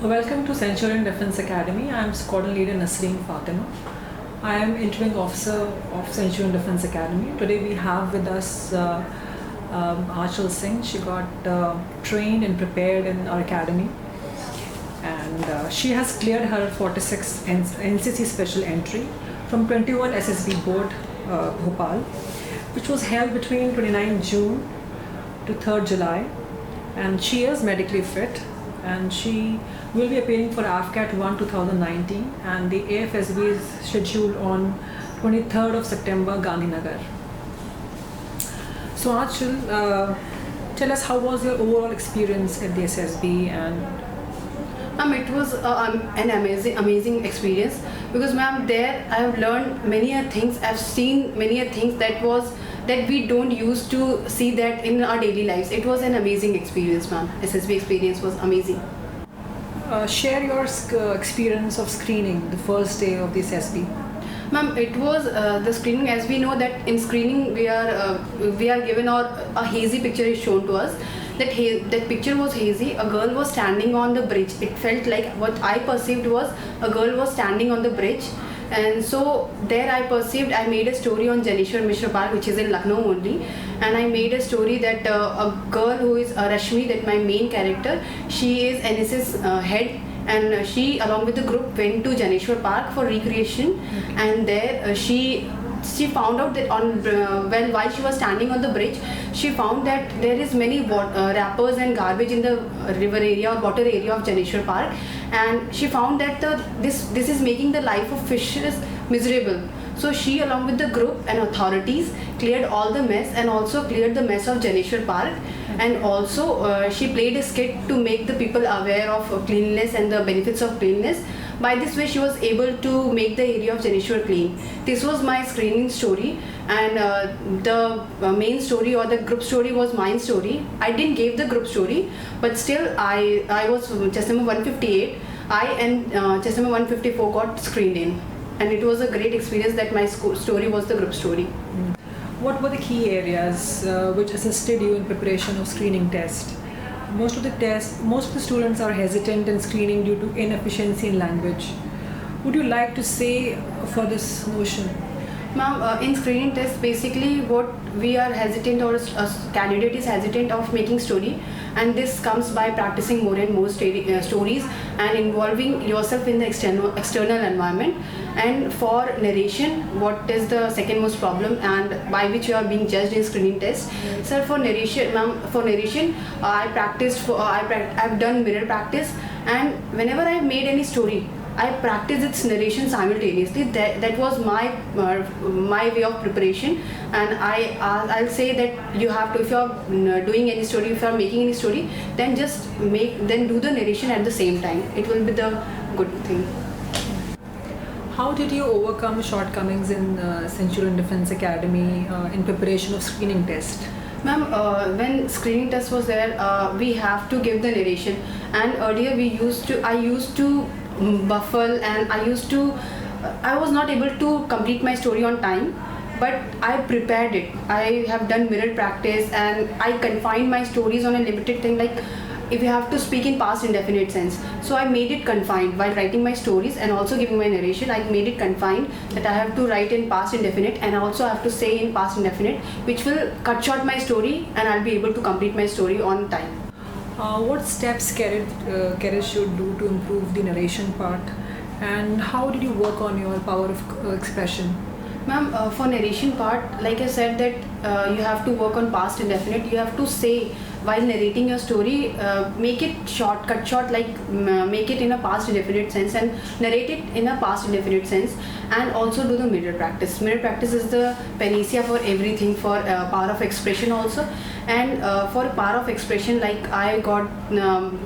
Welcome to Centurion Defence Academy. I am Squadron Leader Nasreen Fatima. I am Interim Officer of Centurion Defence Academy. Today we have with us Achal Singh. She got trained and prepared in our academy, and she has cleared her 46 NCC Special Entry from 21 SSB Board, Bhopal, which was held between 29 June to 3rd July, and she is medically fit, and she will be appearing for AFCAT 1 2019, and the AFSB is scheduled on 23rd of September, Gandhinagar. So Achal, tell us, how was your overall experience at the SSB? And It was an amazing experience because ma'am, there I have learned many things. I've seen many things that we don't used to see that in our daily lives. It was an amazing experience, ma'am. SSB experience was amazing. Share your experience of screening the first day of this SSB. Ma'am, it was the screening. As we know that in screening we are given a hazy picture is shown to us. That picture was hazy. A girl was standing on the bridge. It felt like what I perceived was a girl was standing on the bridge, and so there I made a story on Janeshwar Mishra Park, which is in Lucknow only, and I made a story that a girl who is Rashmi, that my main character, she is NSS head, and she along with the group went to Janeshwar Park for recreation, and there she found out that while she was standing on the bridge, she found that there is many wrappers and garbage in the river area or water area of Janeshwar Park, and she found that this is making the life of fishes miserable. So she, along with the group and authorities, cleared all the mess and also cleared the mess of Janeshwar Park, and also she played a skit to make the people aware of cleanliness and the benefits of cleanliness. By this way, she was able to make the area of Janeshwar clean. This was my screening story, and the main story or the group story was my story. I didn't give the group story, but still I was chest number 158. I and chest number 154 got screened in, and it was a great experience that my story was the group story. What were the key areas which assisted you in preparation of screening test? Most of the students are hesitant in screening due to inefficiency in language. Would you like to say for this notion? Ma'am, in screening test, basically what we are hesitant, or a candidate is hesitant of making story, and this comes by practicing more and more stories and involving yourself in the external environment. And for narration, what is the second most problem and by which you are being judged in screening test? Sir, for narration, ma'am, I've done mirror practice, and whenever I made any story, I practiced its narration simultaneously. That was my way of preparation, and I'll say that you have to, if you are doing any story, if you are making any story, then do the narration at the same time. It will be the good thing. How did you overcome shortcomings in Centurion Defence Academy in preparation of screening test? Ma'am, when screening test was there, we have to give the narration, and earlier I used to buffle, and I was not able to complete my story on time, but I prepared it. I have done mirror practice, and I confined my stories on a limited thing, like if you have to speak in past indefinite sense. So I made it confined while writing my stories and also giving my narration. I made it confined that I have to write in past indefinite and also have to say in past indefinite, which will cut short my story, and I'll be able to complete my story on time. What steps cadet should do to improve the narration part, and how did you work on your power of expression? Ma'am, for narration part, like I said that you have to work on past indefinite. You have to say while narrating your story, make it short, cut short, like make it in a past indefinite sense and narrate it in a past indefinite sense, and also do the mirror practice. Mirror practice is the panacea for everything, for power of expression also. And for power of expression, like I got I'm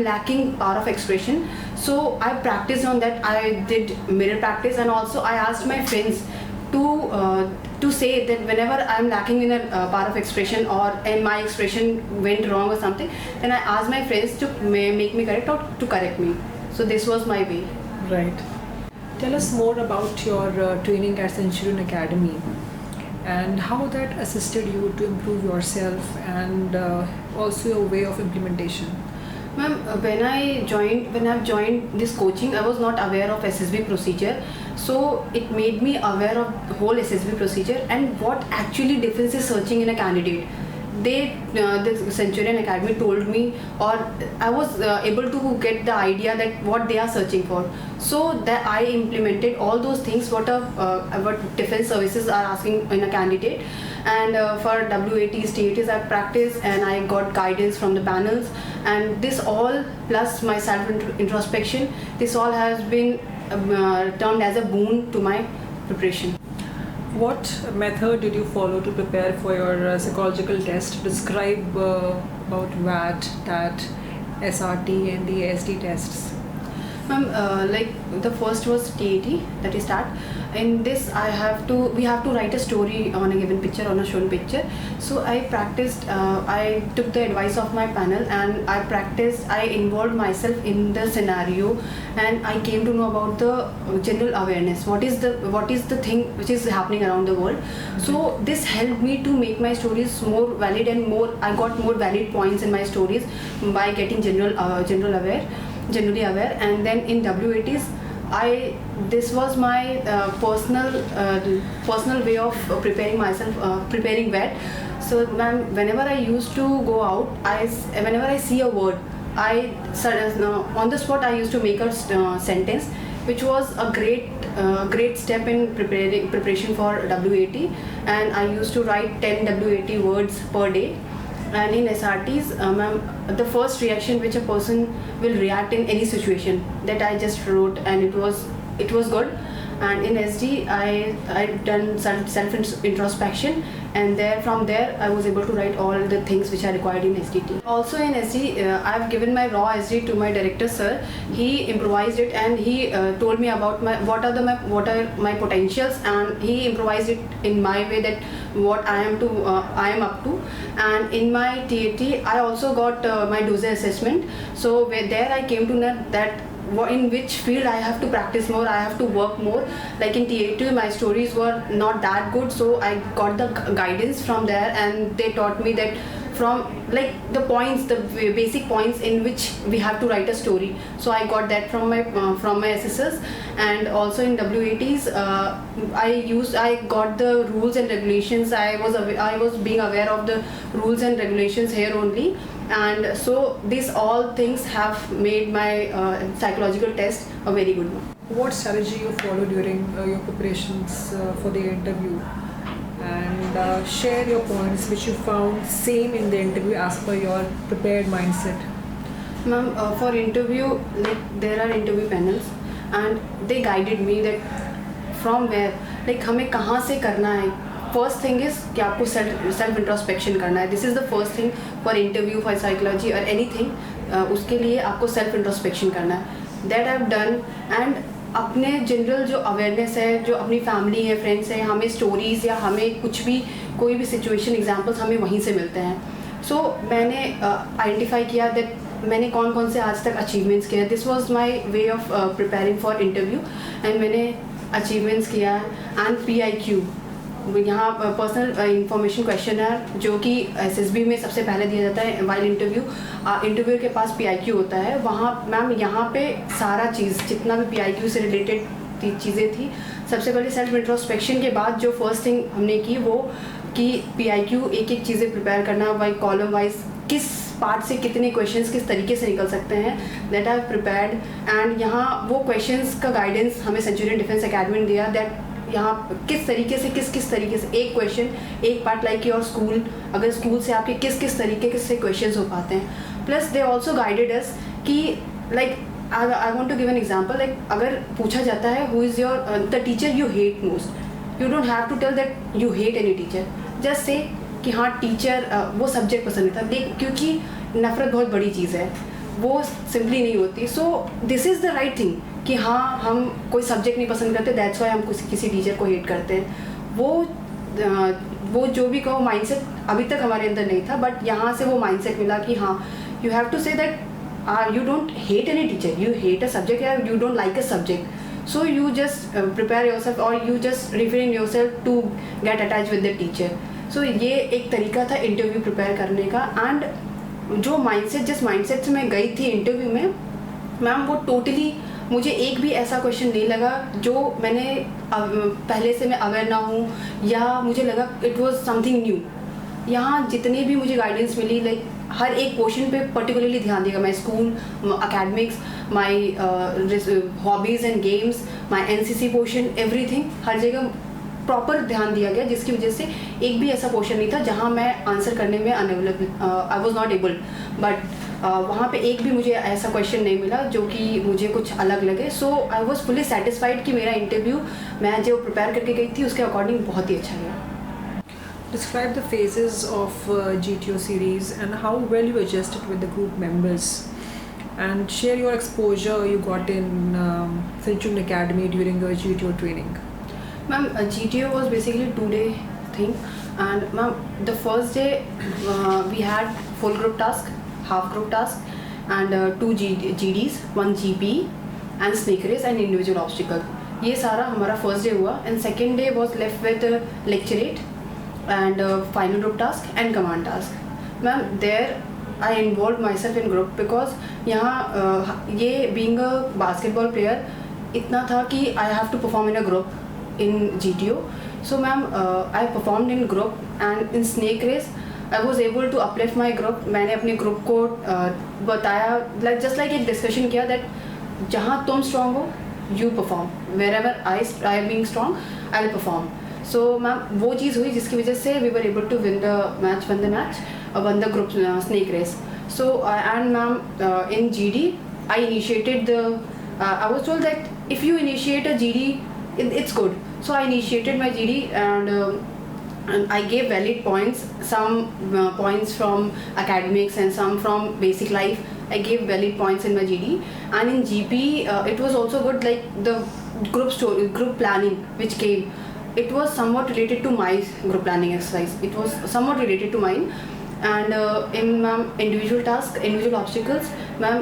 lacking power of expression, so I practiced on that. I did mirror practice, and also I asked my friends to say that whenever I'm lacking in a power of expression, and my expression went wrong or something, then I asked my friends to make me correct or to correct me. So this was my way. Right. Tell us more about your training at Centurion Academy and how that assisted you to improve yourself and also your way of implementation. Ma'am, when I've joined this coaching, I was not aware of SSB procedure. So it made me aware of the whole SSB procedure and what actually defense is searching in a candidate. The Centurion Academy told me, or I was able to get the idea that what they are searching for. So that I implemented all those things what defense services are asking in a candidate. And for WATs, TATs, I practiced and I got guidance from the panels. And this all plus my self introspection, this all has been termed as a boon to my preparation. What method did you follow to prepare for your psychological test? Describe about VAT, TAT, SRT and the ASD tests. Ma'am, like the first was TAT, that is TAT. In this, we have to write a story on a given picture, on a shown picture. So I practiced. I took the advice of my panel and I practiced. I involved myself in the scenario, and I came to know about the general awareness. What is the thing which is happening around the world? So this helped me to make my stories more valid and more. I got more valid points in my stories by getting generally aware. And then in WATs, this was my personal way of preparing myself, preparing VAT. So ma'am, whenever I used to go out, whenever I see a word, on the spot I used to make a sentence, which was a great step in preparation for WAT. And I used to write 10 WAT words per day. And in SRTs, ma'am, the first reaction which a person will react in any situation, that I just wrote, and it was good. And in SD, I done self introspection, and from there I was able to write all the things which are required in SDT. Also in SD, I've given my raw SD to my director sir. He improvised it and he told me about what are my potentials, and he improvised it in my way, that what I am up to. And in my TAT, I also got my DOSE assessment. So there I came to know that in which field I have to practice more, I have to work more. Like in TAT, my stories were not that good, so I got the guidance from there, and they taught me that from like the basic points in which we have to write a story. So I got that from my assessors. And also in WATs, I got the rules and regulations. I was being aware of the rules and regulations here only. And so these all things have made my psychological test a very good one. What strategy you follow during your preparations for the interview? And share your points which you found same in the interview as per your prepared mindset. Ma'am, for interview, like there are interview panels, and they guided me that from where, like हमें कहाँ से करना है. First thing is कि आपको self introspection करना है. This is the first thing for interview, for psychology or anything. उसके लिए आपको self introspection करना है. That I've done. And अपने जनरल जो अवेयरनेस है, जो अपनी फैमिली है, फ्रेंड्स है, हमें स्टोरीज़ या हमें कुछ भी कोई भी सिचुएशन एग्जांपल्स हमें वहीं से मिलते हैं. सो मैंने आइडेंटिफाई किया दैट मैंने कौन कौन से आज तक अचीवमेंट्स किया. This was my way of preparing for interview. And मैंने अचीवमेंट्स किया. एंड PIQ, यहाँ पर्सनल इंफॉर्मेशन क्वेश्चनर, जो कि SSB में सबसे पहले दिया जाता है वाइल इंटरव्यू के पास PIQ होता है. वहाँ मैम यहाँ पे सारा चीज़ जितना भी PIQ से रिलेटेड चीज़ें थी, सबसे पहले सेल्फ इंट्रोस्पेक्शन के बाद जो फर्स्ट थिंग हमने की वो कि PIQ एक चीज़ें प्रिपेयर करना, वाई कॉलम वाइज किस पार्ट से कितने क्वेश्चंस किस तरीके से निकल सकते हैं, दैट आई प्रिपेयर्ड. एंड यहाँ वो क्वेश्चंस का गाइडेंस हमें सेंचुरियन डिफेंस अकेडमी ने दिया, दैट यहाँ किस तरीके से किस तरीके से एक क्वेश्चन एक पार्ट लाइक योर स्कूल, अगर स्कूल से आपके किस तरीके से क्वेश्चंस हो पाते हैं. Plus they also guided us कि like I want to give an example. Like अगर पूछा जाता है who is your the teacher you hate most, you don't have to tell that you hate any teacher. Just say कि हाँ teacher वो subject पसंद था, क्योंकि नफ़रत बहुत बड़ी चीज़ है, वो सिंपली नहीं होती. सो this is the right thing कि हाँ हम कोई सब्जेक्ट नहीं पसंद करते, दैट्स वाई हम किसी टीचर को हेट करते हैं. वो जो भी कहो माइंडसेट अभी तक हमारे अंदर नहीं था, बट यहाँ से वो माइंडसेट मिला कि हाँ you have to say that you don't hate any teacher, you hate a subject या you don't like a subject. So you just prepare yourself और you just refrain yourself to get attach with the teacher. So ये एक तरीका था interview prepare करने का. And जो mindset जिस माइंडसेट से मैं गई थी इंटरव्यू में मैम, वो टोटली मुझे एक भी ऐसा क्वेश्चन नहीं लगा जो मैंने पहले से मैं अवेयर ना हूँ, या मुझे लगा इट वाज समथिंग न्यू। यहाँ जितने भी मुझे गाइडेंस मिली, लाइक हर एक पोर्शन पे पर्टिकुलरली ध्यान देगा, my school, academics, my hobbies and games, my NCC portion, everything, हर जगह प्रॉपर ध्यान दिया गया, जिसकी वजह से एक भी ऐसा पोर्शन नहीं था जहाँ मैं आंसर करने में unavailable, I was not able. But वहाँ पे एक भी मुझे ऐसा क्वेश्चन नहीं मिला जो कि मुझे कुछ अलग लगे। सो आई वॉज फुली सेटिस्फाइड कि मेरा इंटरव्यू मैं जो प्रिपेयर करके गई थी उसके अकॉर्डिंग बहुत ही अच्छा गया। Describe the phases of GTO series and how well you adjusted with the group members, and share your exposure you got in Finchung Academy during your GTO training. Ma'am, GTO was basically a 2-day thing, and ma'am, the first day we had full group task, half group task, and 2 GDs, 1 GP, and snake race and individual obstacle. ये सारा हमारा first day हुआ, and second day was left with lecturette and final group task and command task. Ma'am, there I involved myself in group because यहाँ ये being a basketball player इतना था कि I have to perform in a group in GTO. So ma'am, I performed in group, and in snake race I was able to uplift my group. मैंने अपने group को बताया, like just like एक discussion किया that जहाँ तुम strong हो you perform, wherever I being strong I'll perform. So ma'am वो चीज़ हुई जिसकी वजह से we were able to won the group snake race. So and ma'am in GD I initiated the I was told that if you initiate a GD it's good. So I initiated my GD, and I gave valid points, some points from academics and some from basic life. I gave valid points in my GD, and in GP it was also good, like the group planning which came. It was somewhat related to my group planning exercise. It was somewhat related to mine. And in individual task, individual obstacles, ma'am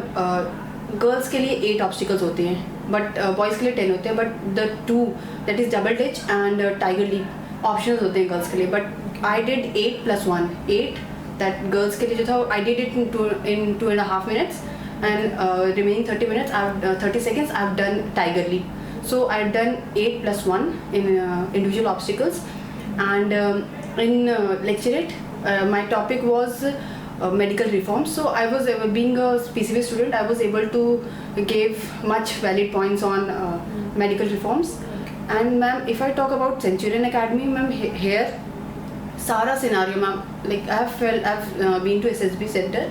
girls के लिए 8 obstacles होते हैं, but boys के लिए 10 होते हैं. But the 2 that is double ditch and tiger leap optional होते हैं गर्ल्स के लिए. But I did 8 + 1 8 that girls के लिए जो था I did it in 2.5 minutes, and remaining 30 minutes 30 seconds I've done tiger leap. So I've done 8 + 1 in individual obstacles. And in lecturate my topic was medical reforms. So I was being a PCB student, I was able to give much valid points on medical reforms. And ma'am, if I talk about Centurion Academy, ma'am, here सारा scenario ma'am, like I've been to SSB centre,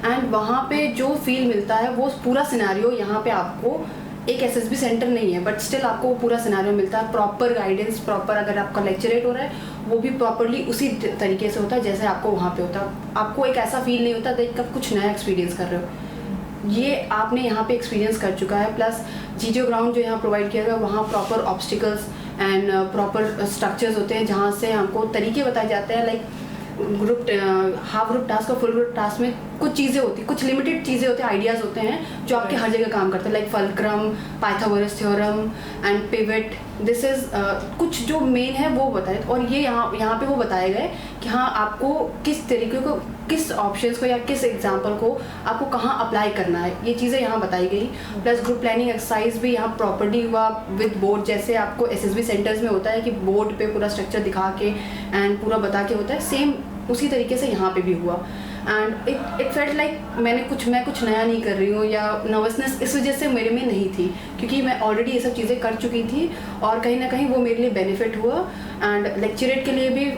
and वहाँ पे जो feel मिलता है वो पूरा scenario यहाँ पे आपको एक SSB सेंटर नहीं है, बट स्टिल आपको पूरा सिनारियो मिलता है. प्रॉपर गाइडेंस, प्रॉपर अगर आपका लेक्चरेट हो रहा है वो भी प्रॉपरली उसी तरीके से होता है जैसे आपको वहाँ पे होता है. आपको एक ऐसा फील नहीं होता कि आप कुछ नया एक्सपीरियंस कर रहे हो. ये आपने यहाँ पे एक्सपीरियंस कर चुका है. प्लस GTO ग्राउंड जो यहाँ प्रोवाइड किया गया, वहाँ proper obstacles and proper structures होते हैं जहाँ से हमको तरीके बताए जाते हैं. Like group half group task और फुल ग्रुप टास्क में कुछ चीज़ें होती हैं, कुछ लिमिटेड चीज़ें होती हैं, आइडियाज़ होते हैं जो आपके हर जगह काम करते हैं, like fulcrum, Pythagoras theorem and pivot. This is कुछ जो मेन है वो बताए, और ये यहाँ पे वो बताए गए कि हाँ आपको किस तरीके को, किस ऑप्शंस को या किस एग्जाम्पल को आपको कहाँ अप्लाई करना है, ये चीज़ें यहाँ बताई गई. प्लस ग्रुप प्लानिंग एक्सरसाइज भी यहाँ प्रॉपर्ली हुआ विद बोर्ड, जैसे आपको SSB सेंटर्स में होता है कि बोर्ड पे पूरा स्ट्रक्चर दिखा के एंड पूरा बता के होता है, सेम उसी तरीके से यहाँ पे भी हुआ. एंड इट फेल्ट लाइक मैं कुछ नया नहीं कर रही हूँ, या नर्वसनेस इस वजह से मेरे में नहीं थी, क्योंकि मैं ऑलरेडी ये सब चीज़ें कर चुकी थी, और कहीं ना कहीं वो मेरे लिए बेनिफिट हुआ. एंड लेक्चरेट के लिए भी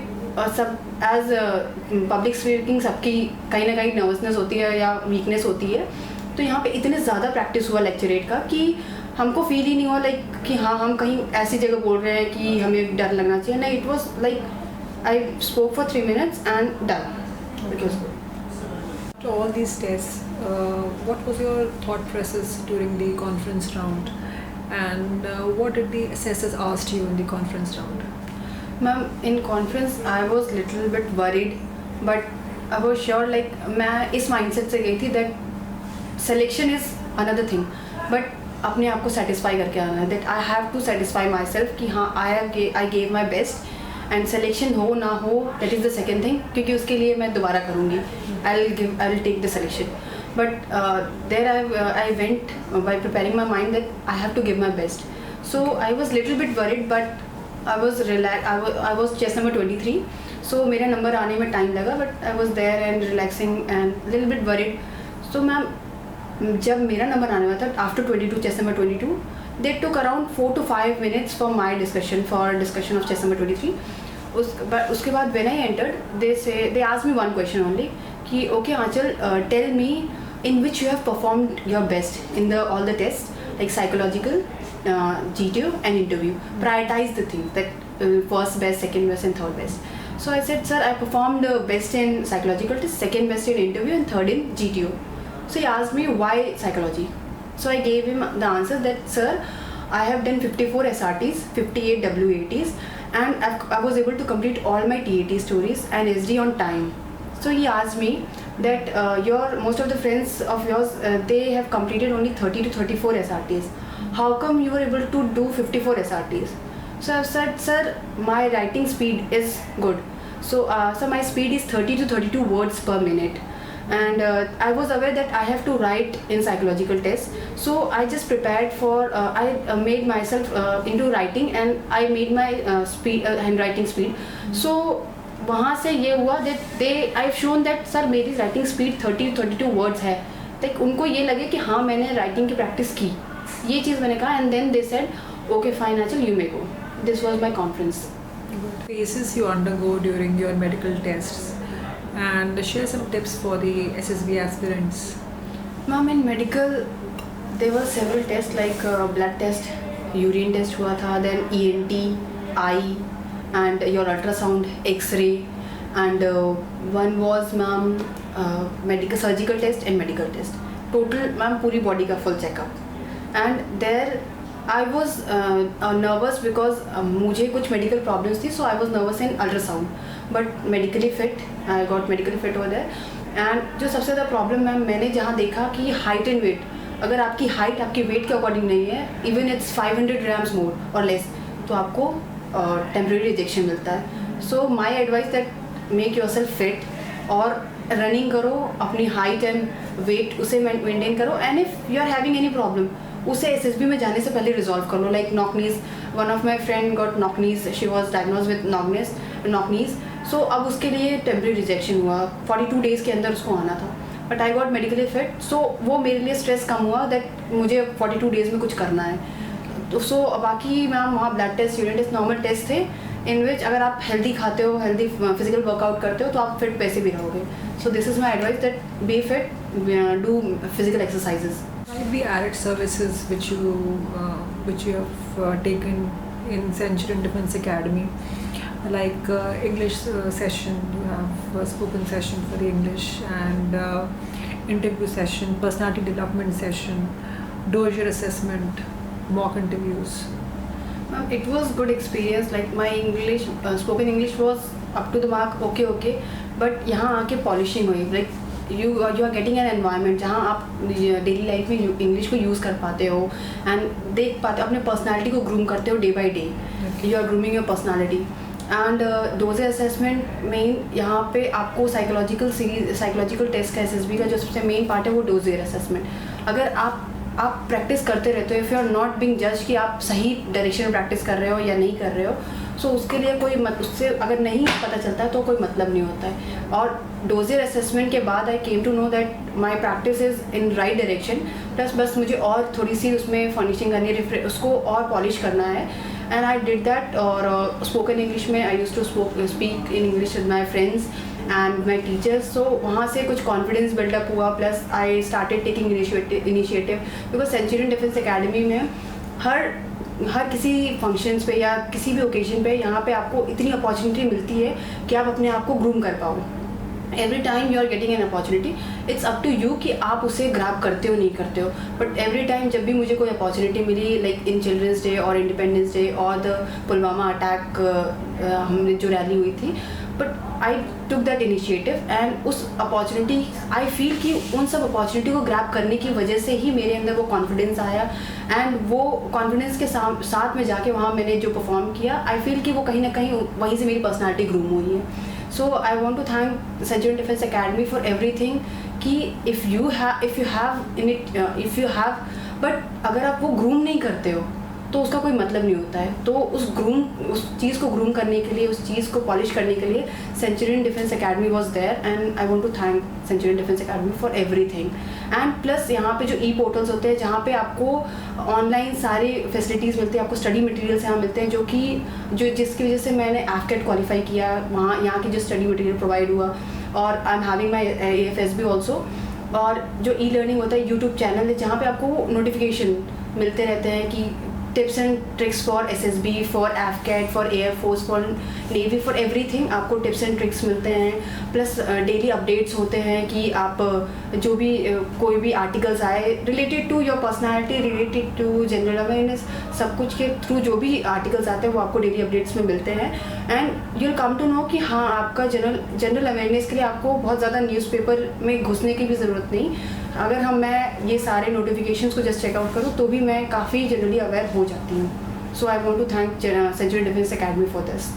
सब एज पब्लिक स्पीकिंग सबकी कहीं ना कहीं नर्वसनेस होती है या वीकनेस होती है. तो यहाँ पे इतने ज़्यादा प्रैक्टिस हुआ लेक्चरेट का कि हमको फील ही नहीं हुआ लाइक कि हाँ हम कहीं ऐसी जगह बोल रहे हैं कि हमें डर लगना चाहिए. नहीं, it was like I spoke for 3 minutes and done. It was good. To all these tests, what was your thought process during the conference round, and what did the assessors ask you in the conference round? Ma'am, in conference I was little bit worried, but I was sure like मैं इस mindset से गई थी that selection is another thing, but अपने आप को satisfy करके आना है, that I have to satisfy myself कि हाँ I gave my best. And selection हो ना हो that is the second thing, क्योंकि उसके लिए मैं दोबारा करूँगी, I will take the selection. But there I went by preparing my mind that I have to give my best. So I was little bit worried, but I was relaxed. I was chess number 23. So मेरा number आने में time लगा, but I was there and relaxing and little bit worried. So ma'am जब मेरा number आने वाला था after 22 chess number 22, they took around 4 to 5 minutes for my discussion of chess number 23. उसके बाद when I entered, they asked me one question only कि okay Aanchal, tell me in which you have performed your best in all the tests, like psychological, GTO and interview. Prioritize the things that first best, second best and third best. So I said, sir, I performed best in psychological test, second best in interview and third in GTO. So he asked me why psychology. So I gave him the answer that, sir, I have done 54 SRTs, 58 WATs, and I was able to complete all my TAT stories and SD on time. So he asked me that most of the friends of yours, they have completed only 30 to 34 SRTs. How come you were able to do 54 SRTs? So I've said, sir, my writing speed is good. So my speed is 30 to 32 words per minute. And I was aware that I have to write in psychological tests. So I just prepared for, I made myself into writing, and I made my handwriting speed. So वहाँ से ये हुआ that I've shown that sir मेरी writing speed 30-32 words है, like उनको ये लगे कि हाँ मैंने राइटिंग की प्रैक्टिस की, ये चीज़ मैंने कहा. And then they said okay fine Aanchal you may go. This was my confidence. What phases you undergo during your medical tests, and share some tips for the SSB aspirants. Ma'am in medical there were several test like blood test, urine test हुआ था, then ENT, I and your ultrasound, X-ray, and one was ma'am medical surgical test and medical test. Total ma'am पूरी body का full checkup. And there I was nervous because मुझे कुछ medical problems थी, so I was nervous in ultrasound. But medically fit, I got medically fit over there. And जो सबसे ज़्यादा problem ma'am मैंने जहाँ देखा कि height and weight, अगर आपकी height आपके weight के according नहीं है, even it's 500 grams more or less, तो आपको टेम्प्रेरी रिजेक्शन मिलता है. So my advice that make your yourself और रनिंग करो, अपनी हाइट एंड वेट उसे मेंटेन करो. And if you are having any problem उसे SSB में जाने से पहले रिजॉल्व कर लो. Like knock knees, one of my friend got knock knees, she was diagnose with knock knees. So अब उसके लिए टेम्प्रेरी रिजेक्शन हुआ, 42 डेज़ के अंदर उसको आना था, but I got medically fit. So वो मेरे लिए स्ट्रेस कम हुआ दैट मुझे 42 डेज़ में कुछ करना है. तो सो बाकी मैम वहाँ blood test, urine test, normal test थे इन विच अगर आप हेल्दी खाते हो, हेल्दी फिजिकल वर्कआउट करते हो तो आप फिट वैसे भी रहोगे. So this is my advice that be fit, do physical exercises. The added services which you have taken in Centurion Defence Academy, like English session, you have spoken session for the English, and interview session, personality development session, dossier assessment, mock interviews. It was good experience. Like my English, spoken English was up to the mark, okay. But यहाँ आके polishing हुई. Like you are getting an environment जहाँ आप daily life में English को use कर पाते हो एंड देख पाते हो, अपने पर्सनालिटी को ग्रूम करते हो day by day. You are grooming your personality. And those assessment मेन यहाँ पे आपको साइकोलॉजिकल टेस्ट का SSB का जो सबसे मेन पार्ट है वो डोजियर असेसमेंट. अगर आप प्रैक्टिस करते रहते हो, if you are not being जज कि आप सही डायरेक्शन में प्रैक्टिस कर रहे हो या नहीं कर रहे हो, सो उसके लिए कोई उससे अगर नहीं पता चलता है तो कोई मतलब नहीं होता है. और डोजियर असेसमेंट के बाद I came to know that my practice is in right direction. Plus बस मुझे और थोड़ी सी उसमें फर्निशिंग करनी है, उसको और पॉलिश करना है. And I did that. और स्पोकन इंग्लिश में I use to speak in English with my friends and my teachers. So वहाँ से कुछ कॉन्फिडेंस बिल्डअप हुआ. Plus I started taking initiative because Centurion defence academy में हर किसी फंक्शंस पे या किसी भी ओकेजन पे यहाँ पे आपको इतनी अपॉर्चुनिटी मिलती है कि आप अपने आप को ग्रूम कर पाओ. Every time you are getting an opportunity, it's up to you कि आप उसे ग्रैब करते हो नहीं करते हो. बट एवरी टाइम जब भी मुझे कोई अपॉर्चुनिटी मिली, लाइक इन चिल्ड्रंस डे और इंडिपेंडेंस डे और द पुलवामा अटैक, हमने जो रैली हुई थी, but I took that initiative and उस अपॉर्चुनिटी, आई फील कि उन सब अपॉर्चुनिटी को ग्रैब करने की वजह से ही मेरे अंदर वो कॉन्फिडेंस आया, एंड वो कॉन्फिडेंस के साथ में जाके वहाँ मैंने जो परफॉर्म किया, आई फील कि वो कहीं ना कहीं वहीं से मेरी पर्सनैलिटी ग्रूम हुई है. So I want to thank Centurion defence academy for everything कि इफ़ यू हैव बट अगर आप वो ग्रूम नहीं करते हो तो उसका कोई मतलब नहीं होता है. तो उस चीज़ को ग्रूम करने के लिए, उस चीज़ को पॉलिश करने के लिए Centurion defence Academy was there, and I want to thank Centurion defence academy for everything. And plus यहाँ पे जो ई पोर्टल्स होते हैं जहाँ पे आपको ऑनलाइन सारी फैसिलिटीज़ मिलती है, आपको स्टडी मटेरियल्स यहाँ मिलते हैं, जो जिसकी वजह से मैंने AFCAT क्वालिफाई किया, वहाँ यहाँ की जो स्टडी मटेरियल प्रोवाइड हुआ, और I am having my AFSB also. और जो ई लर्निंग होता है, यूट्यूब चैनल है जहाँ पे आपको नोटिफिकेशन मिलते रहते हैं कि tips and tricks for SSB, for AFCAT, for air force, for navy, for everything आपको टिप्स एंड ट्रिक्स मिलते हैं. प्लस डेली अपडेट्स होते हैं कि आप जो भी कोई भी आर्टिकल्स आए related to your personality, related to general awareness, सब कुछ के थ्रू जो भी आर्टिकल्स आते हैं वो आपको डेली अपडेट्स में मिलते हैं. And you will come to know कि हाँ, आपका जनरल अवेयरनेस के लिए आपको बहुत ज़्यादा न्यूज़पेपर में घुसने की भी ज़रूरत नहीं. अगर मैं ये सारे नोटिफिकेशंस को जस्ट चेकआउट करूँ तो भी मैं काफ़ी जनरली अवेयर हो जाती हूँ. So I want to thank Centurion defence academy for this.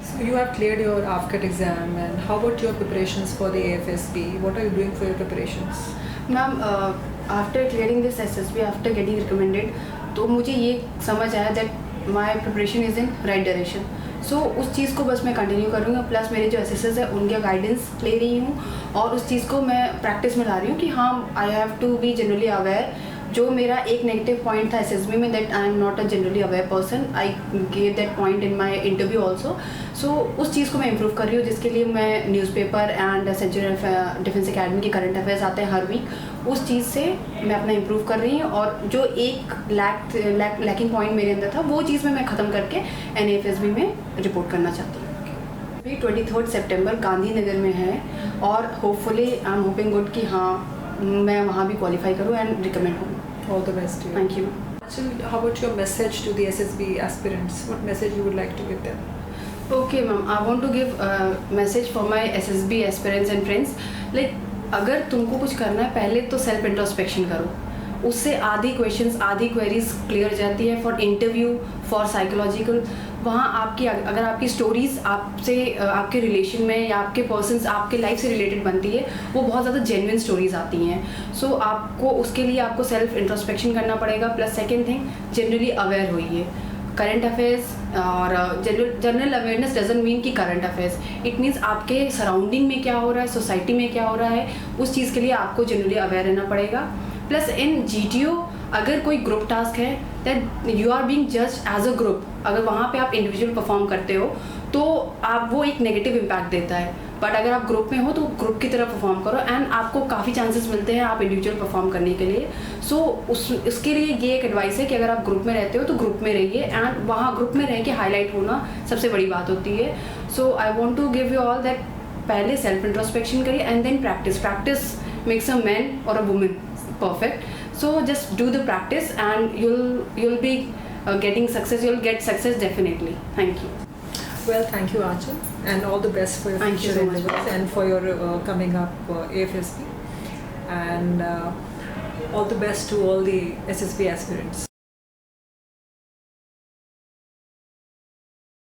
So you have cleared your AFCAT exam, and how about your preparations for the AFSB? What are you doing for your preparations? Ma'am, after clearing this SSB, after getting recommended, तो मुझे ये समझ आया that my preparation is in right direction. So उस चीज़ को बस मैं कंटिन्यू करूँगी. प्लस मेरे जो एसेसर्स हैं उनके गाइडेंस ले रही हूँ, और उस चीज़ को मैं प्रैक्टिस में ला रही हूँ कि हाँ, I have to be generally aware. जो मेरा एक नेगेटिव पॉइंट था SSB में, that I am not a generally aware person, I gave that point in my interview also. So उस चीज़ को मैं इम्प्रूव कर रही हूँ, जिसके लिए मैं newspaper and Centurion defence academy के करंट अफेयर्स आते हैं हर वीक, उस चीज़ से मैं अपना इम्प्रूव कर रही हूँ. और जो एक लैकिंग पॉइंट मेरे अंदर था, वो चीज़ में मैं ख़त्म करके NAFSB में रिपोर्ट करना चाहती हूँ. अभी 23 सितंबर गांधीनगर में है, और hopefully I am hoping good कि हाँ, मैं वहाँ भी क्वालिफाई करूँ एंड रिकमेंड हूँ. All the best to you. Thank you. Actually, how about your message to the SSB aspirants? What message you would like to give them? Okay, ma'am. I want to give a message for my SSB aspirants and friends. Like, अगर तुमको कुछ करना है, पहले तो self introspection करो. उससे आधी क्वेश्चंस, आधी क्वेरीज क्लियर हो जाती है फॉर इंटरव्यू, फॉर साइकोलॉजिकल. वहाँ आपकी अगर आपकी स्टोरीज आपसे, आपके रिलेशन में या आपके पर्सन्स आपके लाइफ से रिलेटेड बनती है, वो बहुत ज़्यादा जेन्युइन स्टोरीज आती हैं. सो आपको उसके लिए आपको सेल्फ इंट्रोस्पेक्शन करना पड़ेगा. Plus second thing, generally aware होइए. करंट अफेयर्स और जनरल अवेयरनेस डजंट मीन कि करंट अफेयर्स, इट मीन्स आपके सराउंडिंग में क्या हो रहा है, सोसाइटी में क्या हो रहा है, उस चीज़ के लिए आपको जनरली अवेयर रहना पड़ेगा. प्लस इन GTO अगर कोई ग्रुप टास्क है, that you are being judged as a group. अगर वहाँ पे आप इंडिविजुअल परफॉर्म करते हो तो आप वो एक नेगेटिव इम्पैक्ट देता है. बट अगर आप ग्रुप में हो तो ग्रुप की तरह परफॉर्म करो, एंड आपको काफ़ी चांसेस मिलते हैं आप इंडिविजुअल परफॉर्म करने के लिए. सो उसके लिए ये एक एडवाइस है कि अगर आप ग्रुप में रहते हो तो ग्रुप में रहिए, एंड वहाँ ग्रुप में रह के हाईलाइट होना सबसे बड़ी बात होती है. So I want to give you all that पहले सेल्फ इंट्रोस्पेक्शन करिए and then practice makes a man or a woman perfect. So just do the practice and you'll be getting success. You'll get success definitely. Thank you. Well, thank you, Aanchal, and all the best for your Thank you future so much. endeavors and for your coming up AFSB, and all the best to all the SSB aspirants.